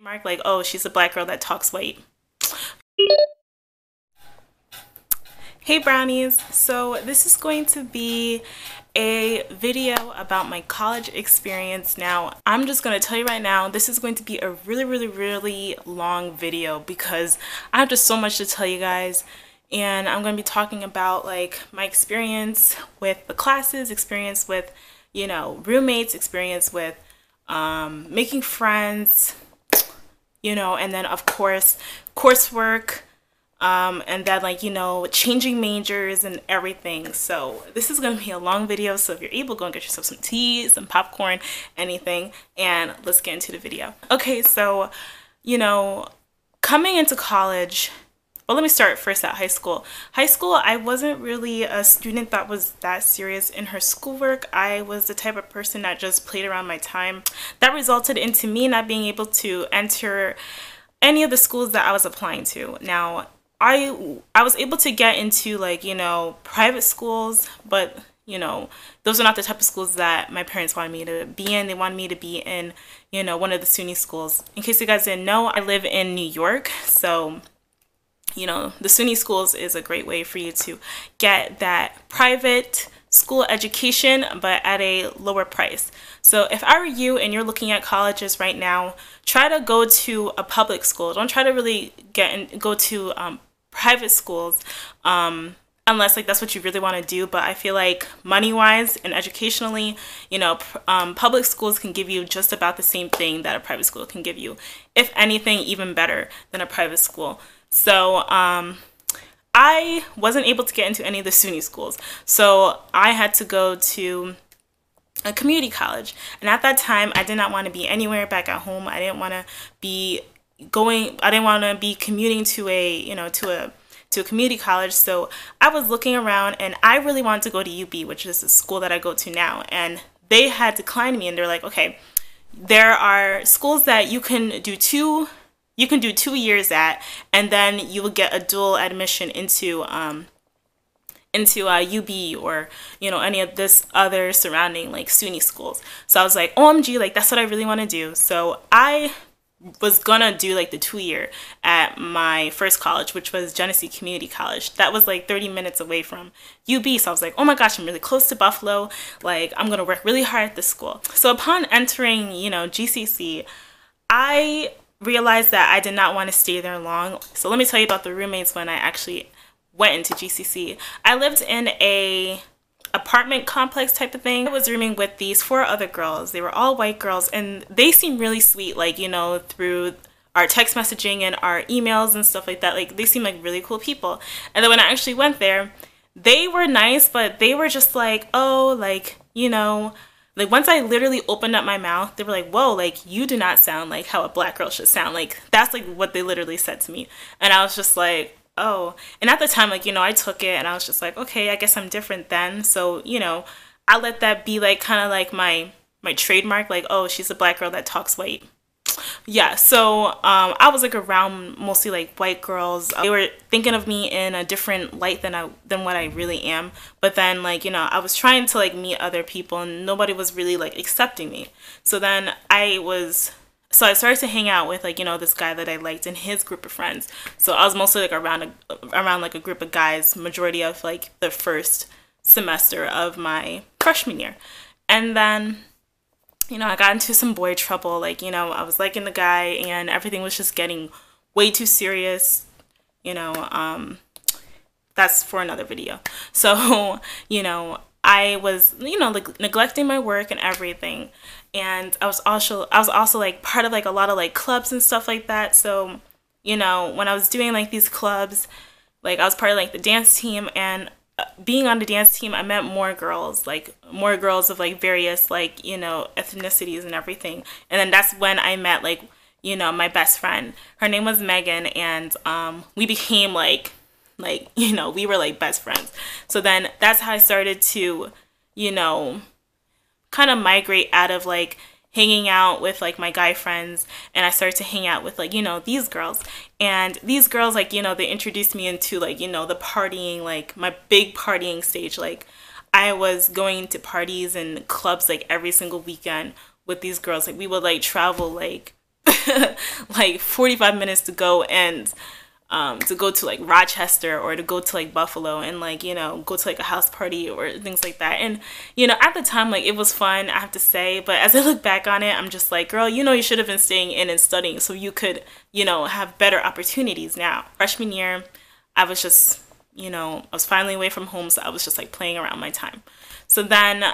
Mark, like, oh, she's a black girl that talks white. Hey Brownies, so this is going to be a video about my college experience. Now, I'm just going to tell you right now, this is going to be a really long video because I have just so much to tell you guys. And I'm going to be talking about like my experience with the classes, experience with, you know, roommates, experience with making friends, you know, and then of course coursework, and then like, you know, changing majors and everything. So this is going to be a long video, so if you're able, go and get yourself some tea, some popcorn, anything, and let's get into the video. Okay, so, you know, coming into college, well, let me start first at high school. High school, I wasn't really a student that was that serious in her schoolwork. I was the type of person that just played around my time. That resulted into me not being able to enter any of the schools that I was applying to. Now, I was able to get into, like, you know, private schools, but, you know, those are not the type of schools that my parents wanted me to be in. They wanted me to be in, you know, one of the SUNY schools. In case you guys didn't know, I live in New York, so, you know, the SUNY schools is a great way for you to get that private school education, but at a lower price. So if I were you and you're looking at colleges right now, try to go to a public school. Don't try to really go to private schools, unless like that's what you really want to do. But I feel like money-wise and educationally, you know, public schools can give you just about the same thing that a private school can give you. If anything, even better than a private school. So I wasn't able to get into any of the SUNY schools. So I had to go to a community college. And at that time, I did not want to be anywhere back at home. I didn't want to be commuting to a, you know, to a community college. So I was looking around and I really wanted to go to UB, which is the school that I go to now. And they had declined me, and they're like, okay, there are schools that you can do 2 years at, and then you will get a dual admission into UB or, you know, any of this other surrounding like SUNY schools. So I was like, OMG, like that's what I really want to do. So I was gonna do like the 2-year at my first college, which was Genesee Community College. That was like 30 minutes away from UB. So I was like, oh my gosh, I'm really close to Buffalo. Like I'm gonna work really hard at this school. So upon entering, you know, GCC, I realized that I did not want to stay there long. So let me tell you about the roommates when I actually went into GCC. I lived in a apartment complex type of thing. I was rooming with these 4 other girls. They were all white girls, and they seemed really sweet, like, you know, through our text messaging and our emails and stuff like that. Like, they seemed like really cool people. And then when I actually went there, they were nice, but they were just like, oh, like, you know, like once I literally opened up my mouth, they were like, whoa, like you do not sound like how a black girl should sound. Like that's like what they literally said to me. And I was just like, oh. And at the time, like, you know, I took it and I was just like, okay, I guess I'm different then. So, you know, I let that be like kind of like my trademark, like, oh, she's a black girl that talks white. Yeah, so I was like around mostly like white girls. They were thinking of me in a different light than what I really am. But then, like, you know, I was trying to like meet other people and nobody was really like accepting me. So then I started to hang out with, like, you know, this guy that I liked and his group of friends. So I was mostly like around like a group of guys, majority of like the first semester of my freshman year. And then, you know, I got into some boy trouble. Like, you know, I was liking the guy and everything was just getting way too serious. You know, that's for another video. So, you know, I was, you know, like neglecting my work and everything. And I was also like part of like a lot of like clubs and stuff like that. So, you know, when I was doing like these clubs, like I was part of like the dance team, and being on the dance team, I met more girls of like various like, you know, ethnicities and everything. And then that's when I met like, you know, my best friend. Her name was Megan, and we became like, you know, we were like best friends. So then that's how I started to, you know, kind of migrate out of like hanging out with like my guy friends, and I started to hang out with like, you know, these girls. And these girls, like, you know, they introduced me into like, you know, the partying, like my big partying stage. Like I was going to parties and clubs like every single weekend with these girls. Like we would like travel like like 45 minutes to go and to go to like Rochester or to go to like Buffalo and like, you know, go to like a house party or things like that. And, you know, at the time, like it was fun, I have to say, but as I look back on it, I'm just like, girl, you know, you should have been staying in and studying so you could, you know, have better opportunities now. Freshman year, I was just, you know, I was finally away from home, so I was just like playing around my time. So then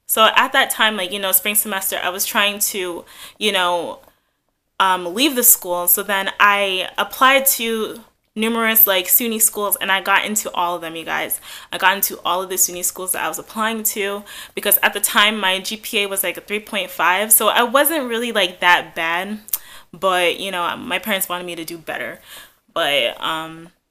so at that time, like, you know, spring semester, I was trying to, you know, leave the school. So then I applied to numerous like SUNY schools and I got into all of them, you guys. I got into all of the SUNY schools that I was applying to because at the time my GPA was like a 3.5. So I wasn't really like that bad, but you know, my parents wanted me to do better. But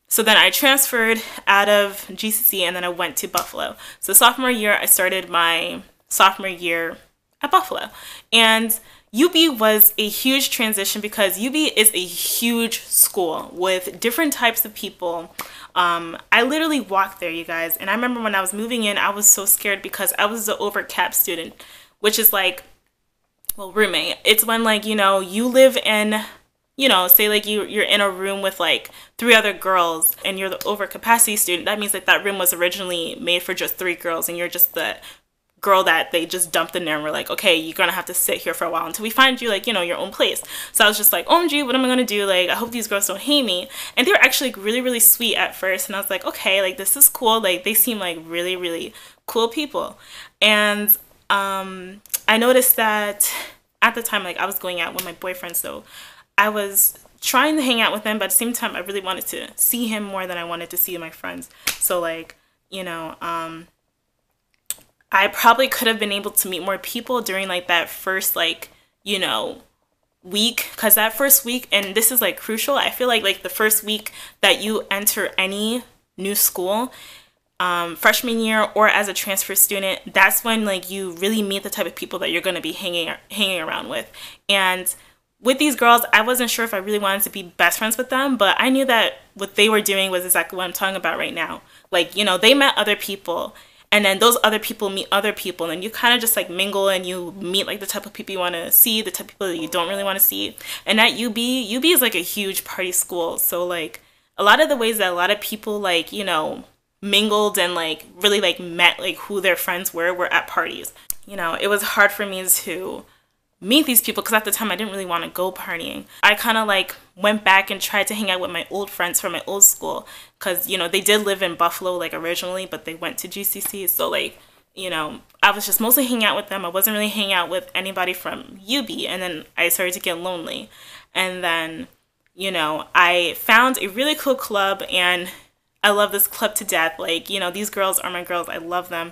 so then I transferred out of GCC and then I went to Buffalo. So sophomore year, I started my sophomore year at Buffalo. And UB was a huge transition because UB is a huge school with different types of people. I literally walked there, you guys. And I remember when I was moving in, I was so scared because I was the overcap student, which is like, well, roommate. It's when like, you know, you live in, you know, say like you're in a room with like 3 other girls and you're the overcapacity student. That means like that room was originally made for just 3 girls and you're just the girl that they just dumped in there and were like, okay, you're gonna have to sit here for a while until we find you like, you know, your own place. So I was just like, OMG, what am I gonna do? Like, I hope these girls don't hate me. And they were actually like, really, really sweet at first. And I was like, okay, like this is cool. Like they seem like really, really cool people. And I noticed that at the time, like I was going out with my boyfriend, so I was trying to hang out with him, but at the same time, I really wanted to see him more than I wanted to see my friends. So like, you know, I probably could have been able to meet more people during like that first like, you know, week, because that first week, and this is like crucial, I feel like the first week that you enter any new school, freshman year or as a transfer student, that's when like you really meet the type of people that you're going to be hanging around with. And with these girls, I wasn't sure if I really wanted to be best friends with them, but I knew that what they were doing was exactly what I'm talking about right now. Like, you know, they met other people, and then those other people meet other people, and you kind of just like mingle and you meet like the type of people you want to see, the type of people that you don't really want to see. And at UB is like a huge party school. So like a lot of the ways that a lot of people like, you know, mingled and like really like met like who their friends were at parties. You know, it was hard for me to meet these people because at the time I didn't really want to go partying. I kind of like went back and tried to hang out with my old friends from my old school because, you know, they did live in Buffalo like originally, but they went to GCC. So like, you know, I was just mostly hanging out with them. I wasn't really hanging out with anybody from UB. And then I started to get lonely. And then, you know, I found a really cool club and I love this club to death. Like, you know, these girls are my girls. I love them.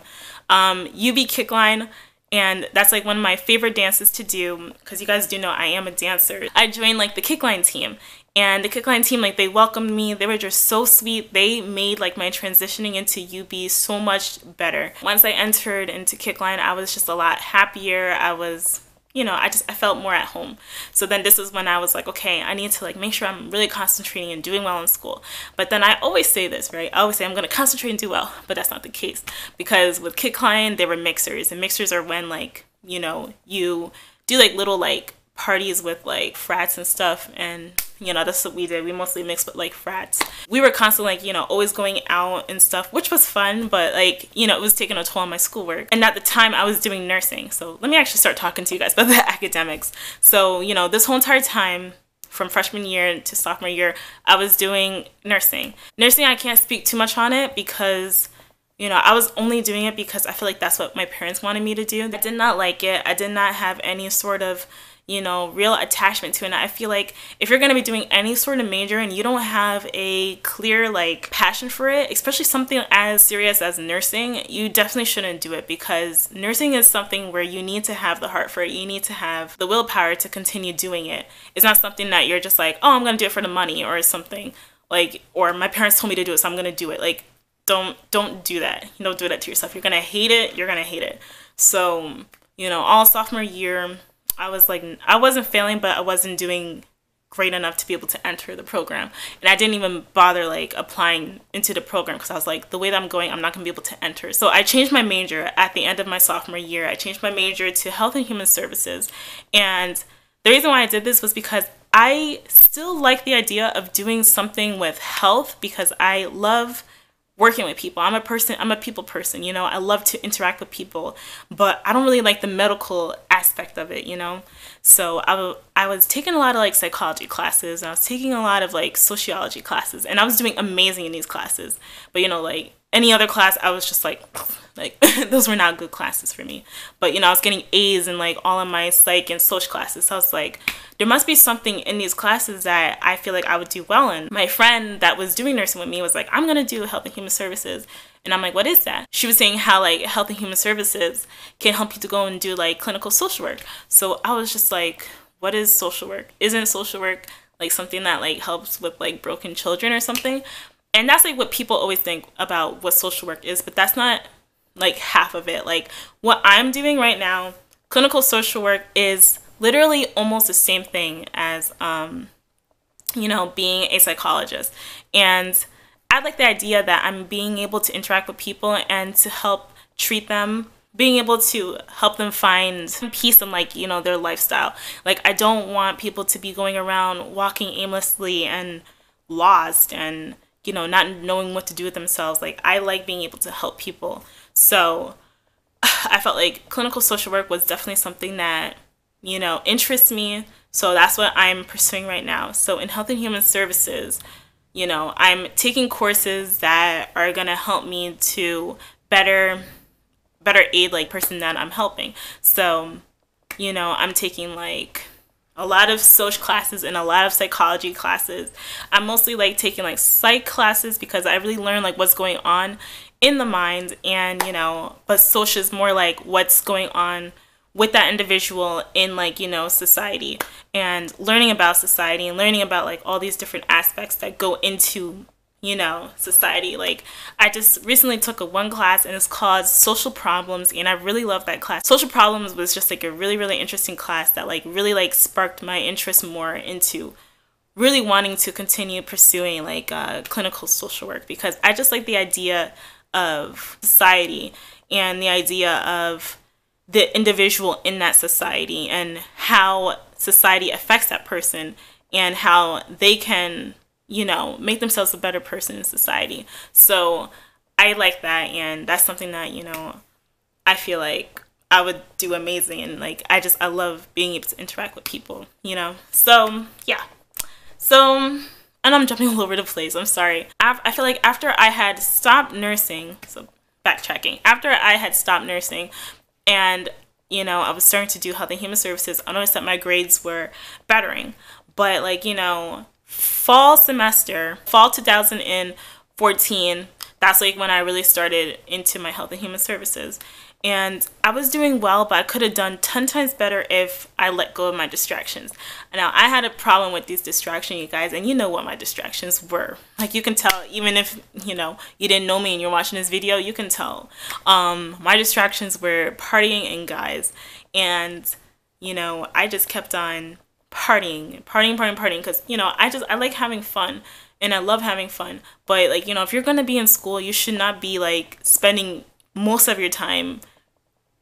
UB Kickline. And that's like one of my favorite dances to do because you guys do know I am a dancer. I joined like the Kickline team, and the Kickline team, like they welcomed me. They were just so sweet. They made like my transitioning into UB so much better. Once I entered into Kickline, I was just a lot happier. I was, you know, I felt more at home. So then this is when I was like, okay, I need to like make sure I'm really concentrating and doing well in school. But then I always say this, right? I always say I'm going to concentrate and do well, but that's not the case because with Kickline, there were mixers, and mixers are when like, you know, you do like little like parties with like frats and stuff, and you know, that's what we did. We mostly mixed with like frats. We were constantly like, you know, always going out and stuff, which was fun, but like, you know, it was taking a toll on my schoolwork. And at the time I was doing nursing. So let me actually start talking to you guys about the academics. So, you know, this whole entire time from freshman year to sophomore year, I was doing nursing. Nursing, I can't speak too much on it because, you know, I was only doing it because I feel like that's what my parents wanted me to do. I did not like it. I did not have any sort of, you know, real attachment to it. And I feel like if you're going to be doing any sort of major and you don't have a clear like passion for it, especially something as serious as nursing, you definitely shouldn't do it because nursing is something where you need to have the heart for it. You need to have the willpower to continue doing it. It's not something that you're just like, oh, I'm going to do it for the money or something like, or my parents told me to do it, so I'm going to do it. Like, don't do that. You don't do that to yourself. You're going to hate it. You're going to hate it. So, you know, all sophomore year, I was like, I wasn't failing, but I wasn't doing great enough to be able to enter the program. And I didn't even bother like applying into the program because I was like, the way that I'm going, I'm not going to be able to enter. So I changed my major at the end of my sophomore year. I changed my major to health and human services. And the reason why I did this was because I still like the idea of doing something with health, because I love working with people. I'm a people person, you know. I love to interact with people, but I don't really like the medical aspect of it, you know. So I was taking a lot of like psychology classes, and I was taking a lot of like sociology classes, and I was doing amazing in these classes. But you know, like any other class, I was just like those were not good classes for me. But you know, I was getting A's in like all of my psych and social classes. So I was like, there must be something in these classes that I feel like I would do well in. My friend that was doing nursing with me was like, I'm gonna do health and human services. And I'm like, what is that? She was saying how like health and human services can help you to go and do like clinical social work. So I was just like, what is social work? Isn't social work like something that like helps with like broken children or something? And that's like what people always think about what social work is, but that's not like half of it. Like what I'm doing right now, clinical social work is literally almost the same thing as, you know, being a psychologist. And I like the idea that I'm being able to interact with people and to help treat them, being able to help them find peace in like, you know, their lifestyle. Like I don't want people to be going around walking aimlessly and lost and, you know, not knowing what to do with themselves. Like I like being able to help people. So I felt like clinical social work was definitely something that, you know, interests me. So that's what I'm pursuing right now. So in health and human services, you know, I'm taking courses that are going to help me to better aid like person that I'm helping. So, you know, I'm taking like a lot of social classes and a lot of psychology classes. I'm mostly like taking like psych classes because I really learn like what's going on in the mind, and you know, but social is more like what's going on with that individual in like, you know, society, and learning about society and learning about like all these different aspects that go into, you know, society. Like I just recently took one class and it's called Social Problems, and I really love that class. Social Problems was just like a really interesting class that like really like sparked my interest more into really wanting to continue pursuing like clinical social work, because I just like the idea of society and the idea of the individual in that society and how society affects that person and how they can, you know, make themselves a better person in society. So I like that, and that's something that, you know, I feel like I would do amazing, and like I love being able to interact with people, you know. So yeah. So, and I'm jumping all over the place, I'm sorry. I feel like after I had stopped nursing, so backtracking, after I had stopped nursing and, you know, I was starting to do health and human services, I noticed that my grades were bettering. But like, you know, fall 2014, that's like when I really started into my health and human services. And I was doing well, but I could have done 10 times better if I let go of my distractions. Now, I had a problem with these distractions, you guys, and you know what my distractions were. Like, you can tell, even if, you know, you didn't know me and you're watching this video, you can tell. My distractions were partying and guys. And, you know, I just kept on partying, because, you know, I like having fun. And I love having fun. But, like, you know, if you're going to be in school, you should not be, like, spending most of your time,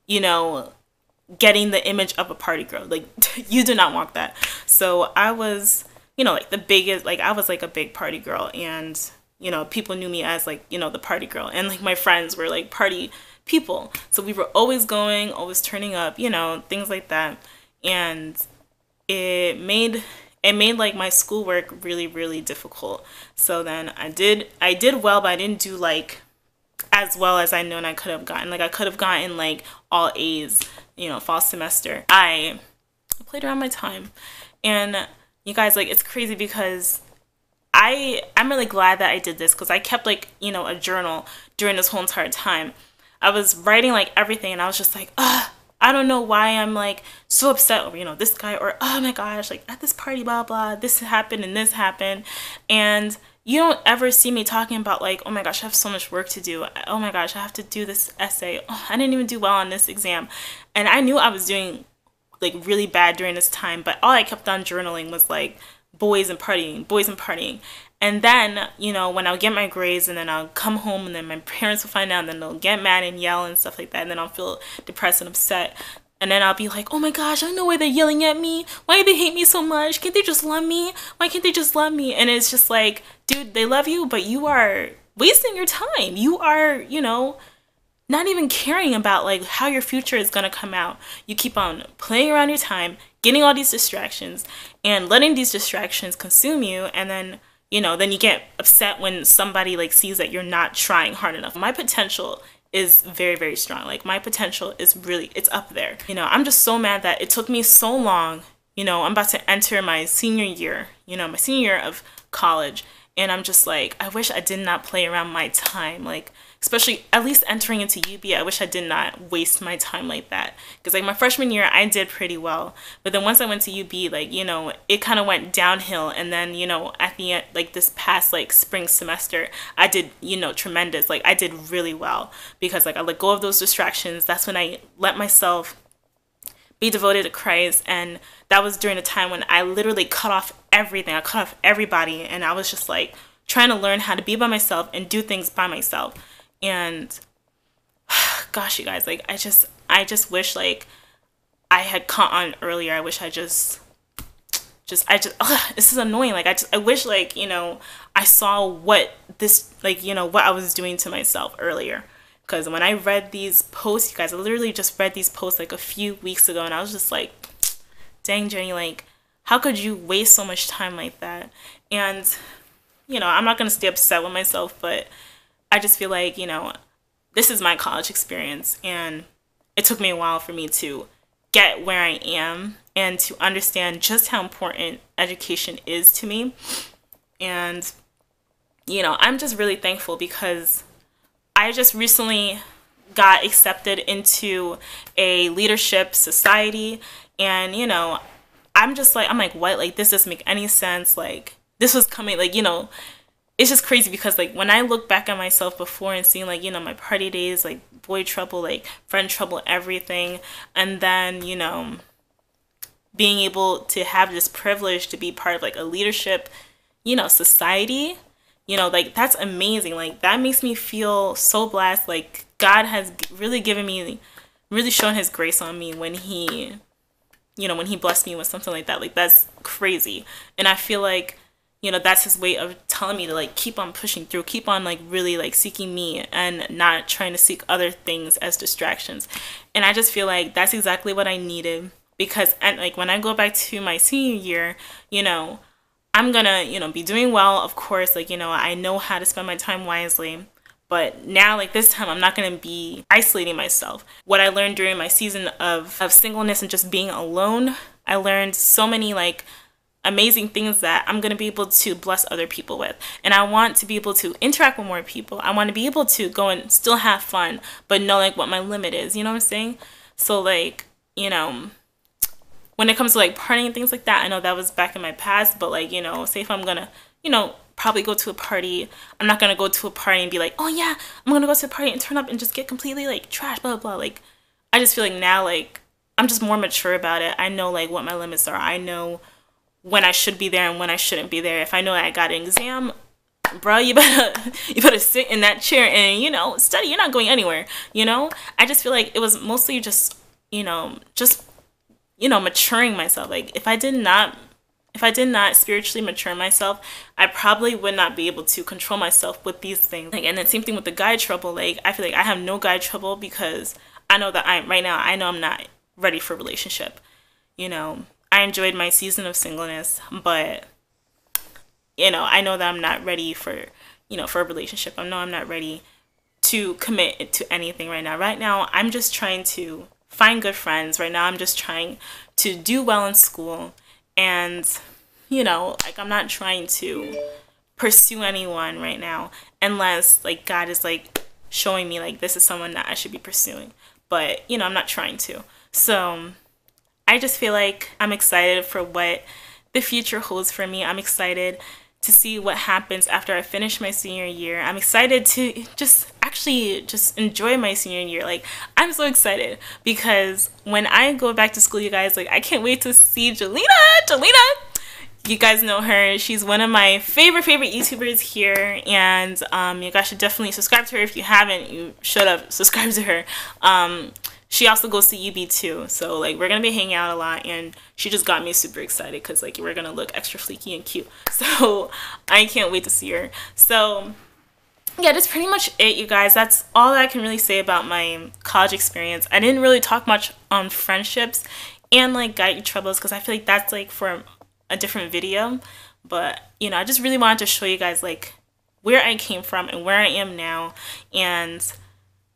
you know, getting the image of a party girl. Like, you do not want that. So I was, you know, like the biggest, like I was like a big party girl, and, you know, people knew me as like, you know, the party girl, and like my friends were like party people. So we were always going, always turning up, you know, things like that. And it made like my schoolwork really difficult. So then I did well, but I didn't do like as well as I known I could have gotten. Like I could have gotten like all A's, you know, fall semester. I played around my time, and you guys, like, it's crazy because I'm really glad that I did this, because I kept like, you know, a journal during this whole entire time. I was writing like everything, and I was just like, I don't know why I'm like so upset over, you know, this guy, or oh my gosh, like at this party, blah blah, this happened and this happened. And you don't ever see me talking about like, oh my gosh, I have so much work to do. Oh my gosh, I have to do this essay. Oh, I didn't even do well on this exam. And I knew I was doing like really bad during this time, but all I kept on journaling was like boys and partying. And then, you know, when I'll get my grades, and then I'll come home, and then my parents will find out, and then they'll get mad and yell and stuff like that, and then I'll feel depressed and upset. and then I'll be like, oh my gosh, I know why they're yelling at me. Why do they hate me so much? Can't they just love me? Why can't they just love me? And it's just like, dude, they love you, but you are wasting your time. You are, you know, not even caring about like how your future is gonna come out. You keep on playing around your time, getting all these distractions, and letting these distractions consume you, and then, you know, then you get upset when somebody like sees that you're not trying hard enough. My potential is very, very strong. Like, my potential is really, it's up there. You know, I'm just so mad that it took me so long. You know, I'm about to enter my senior year, you know, my senior year of college. And I'm just like, I wish I did not play around my time. Like, especially at least entering into UB, I wish I did not waste my time like that. Because like my freshman year, I did pretty well. But then once I went to UB, like, you know, it kind of went downhill. And then, you know, at the end, like this past like spring semester, I did, you know, tremendous. Like, I did really well because like I let go of those distractions. That's when I let myself be devoted to Christ. And that was during a time when I literally cut off everything. I cut off everybody. And I was just like trying to learn how to be by myself and do things by myself. And gosh, you guys, like, I just wish like I had caught on earlier. I wish I just this is annoying. Like, I wish like, you know, I saw what this, like, you know, what I was doing to myself earlier. Because when I read these posts, you guys, I literally just read these posts like a few weeks ago, and I was just like, dang, Jenny, like, how could you waste so much time like that? And, you know, I'm not going to stay upset with myself, but I just feel like, you know, this is my college experience, and it took me a while for me to get where I am and to understand just how important education is to me. And, you know, I'm just really thankful because I just recently got accepted into a leadership society, and, you know, I'm like, what? Like, this doesn't make any sense. Like, this was coming, like, you know, it's just crazy because, like, when I look back at myself before and seeing, like, you know, my party days, like, boy trouble, like, friend trouble, everything, and then, you know, being able to have this privilege to be part of, like, a leadership, you know, society, you know, like, that's amazing. Like, that makes me feel so blessed. Like, God has really given me, really shown his grace on me when he, you know, when he blessed me with something like that. Like, that's crazy. And I feel like, you know, that's his way of telling me to, like, keep on pushing through, keep on, like, really, like, seeking me and not trying to seek other things as distractions. And I just feel like that's exactly what I needed, because, and, like, when I go back to my senior year, you know, I'm gonna, you know, be doing well, of course. Like, you know, I know how to spend my time wisely. But now, like, this time, I'm not going to be isolating myself. What I learned during my season of singleness and just being alone, I learned so many, like, amazing things that I'm going to be able to bless other people with. And I want to be able to interact with more people. I want to be able to go and still have fun, but know, like, what my limit is. You know what I'm saying? So, like, you know, when it comes to, like, partying and things like that, I know that was back in my past. But, like, you know, say if I'm going to, you know, probably go to a party, I'm not going to go to a party and be like, oh, yeah, I'm going to go to a party and turn up and just get completely, like, trash, blah, blah, blah. Like, I just feel like now, like, I'm just more mature about it. I know, like, what my limits are. I know when I should be there and when I shouldn't be there. If I know I got an exam, bro, you better sit in that chair and, you know, study. You're not going anywhere, you know? I just feel like it was mostly just, you know, maturing myself. Like, if I did not spiritually mature myself, I probably would not be able to control myself with these things. Like, and then same thing with the guy trouble. Like, I feel like I have no guy trouble because I know that right now I know I'm not ready for a relationship. You know, I enjoyed my season of singleness, but, you know, I know that I'm not ready for, you know, for a relationship. I know I'm not ready to commit to anything right now. Right now, I'm just trying to find good friends. Right now, I'm just trying to do well in school. And, you know, like, I'm not trying to pursue anyone right now unless, like, God is, like, showing me, like, this is someone that I should be pursuing. But, you know, I'm not trying to. So I just feel like I'm excited for what the future holds for me. I'm excited to see what happens after I finish my senior year. I'm excited to just enjoy my senior year. Like, I'm so excited because when I go back to school, you guys, like, I can't wait to see Jelena. You guys know her. She's one of my favorite YouTubers here, and you guys should definitely subscribe to her. If you haven't, you should have subscribed to her. she also goes to UB too. So like we're gonna be hanging out a lot, and she just got me super excited because like we're gonna look extra fleeky and cute. So I can't wait to see her. So yeah, that's pretty much it, you guys. That's all I can really say about my college experience. I didn't really talk much on friendships and like guide your troubles because I feel like that's like for a different video. But you know, I just really wanted to show you guys like where I came from and where I am now. And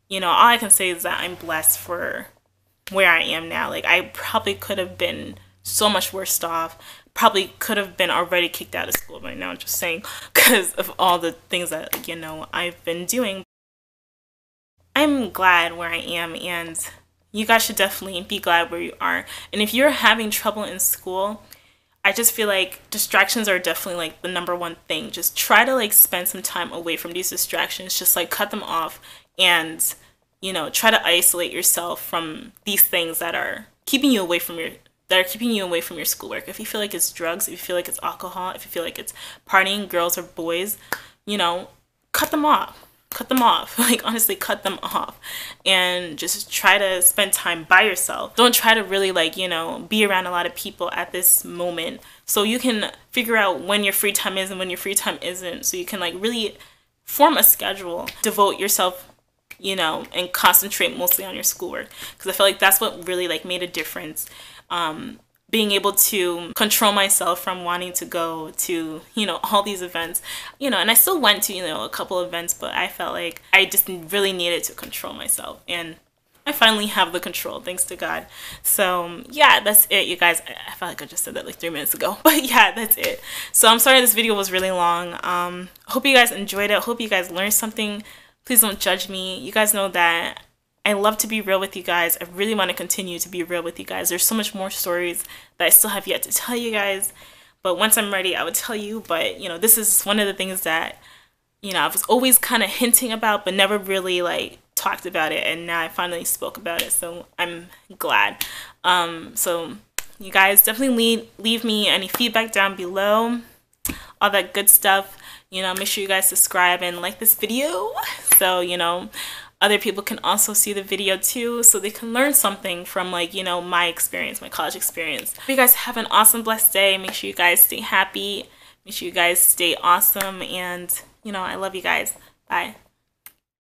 you know, all I can say is that I'm blessed for where I am now. Like I probably could have been so much worse off. Probably could have been already kicked out of school by now, just saying, because of all the things that, you know, I've been doing. I'm glad where I am, and you guys should definitely be glad where you are. And if you're having trouble in school, I just feel like distractions are definitely like the #1 thing. Just try to like spend some time away from these distractions. Just like cut them off and, you know, try to isolate yourself from these things that are keeping you away from your schoolwork. If you feel like it's drugs, if you feel like it's alcohol, if you feel like it's partying, girls or boys, you know, cut them off. Cut them off. Like, honestly, cut them off. And just try to spend time by yourself. Don't try to really, like, you know, be around a lot of people at this moment. So you can figure out when your free time is and when your free time isn't. So you can, like, really form a schedule. Devote yourself, you know, and concentrate mostly on your schoolwork. Because I feel like that's what really, like, made a difference. Being able to control myself from wanting to go to, you know, all these events, you know, and I still went to, you know, a couple events, but I felt like I just really needed to control myself, and I finally have the control, thanks to God. So yeah, that's it, you guys. I felt like I just said that like 3 minutes ago, but yeah, that's it. So I'm sorry this video was really long. Hope you guys enjoyed it. Hope you guys learned something. Please don't judge me. You guys know that I love to be real with you guys. I really want to continue to be real with you guys. There's so much more stories that I still have yet to tell you guys. But once I'm ready, I would tell you. But, you know, this is one of the things that, you know, I was always kind of hinting about, but never really, like, talked about it. And now I finally spoke about it. So I'm glad. So you guys definitely leave me any feedback down below. All that good stuff. You know, make sure you guys subscribe and like this video. So, you know, other people can also see the video too, so they can learn something from, like, you know, my experience, my college experience. Hope you guys have an awesome, blessed day. Make sure you guys stay happy. Make sure you guys stay awesome. And, you know, I love you guys. Bye.